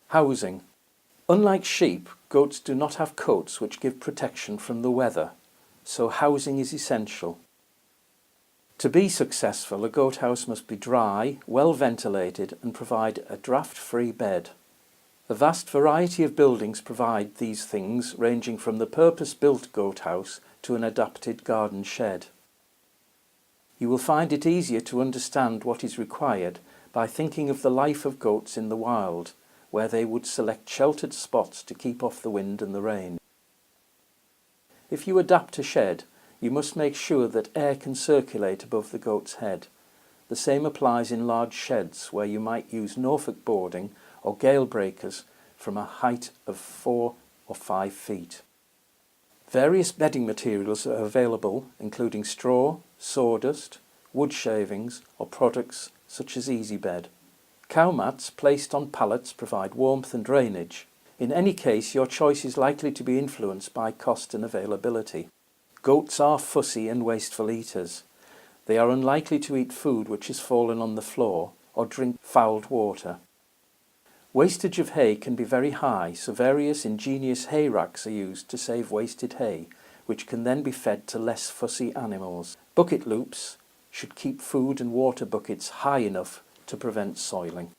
Housing. Unlike sheep, goats do not have coats which give protection from the weather, so housing is essential. To be successful, a goat house must be dry, well ventilated and provide a draft-free bed. A vast variety of buildings provide these things, ranging from the purpose-built goat house to an adapted garden shed. You will find it easier to understand what is required by thinking of the life of goats in the wild, where they would select sheltered spots to keep off the wind and the rain. If you adapt a shed, you must make sure that air can circulate above the goat's head. The same applies in large sheds where you might use Norfolk boarding or gale breakers from a height of 4 or 5 feet. Various bedding materials are available, including straw, sawdust, wood shavings or products such as Easy Bed. Cow mats placed on pallets provide warmth and drainage. In any case, your choice is likely to be influenced by cost and availability. Goats are fussy and wasteful eaters. They are unlikely to eat food which has fallen on the floor or drink fouled water. Wastage of hay can be very high, so various ingenious hay racks are used to save wasted hay, which can then be fed to less fussy animals. Bucket loops should keep food and water buckets high enough to prevent soiling.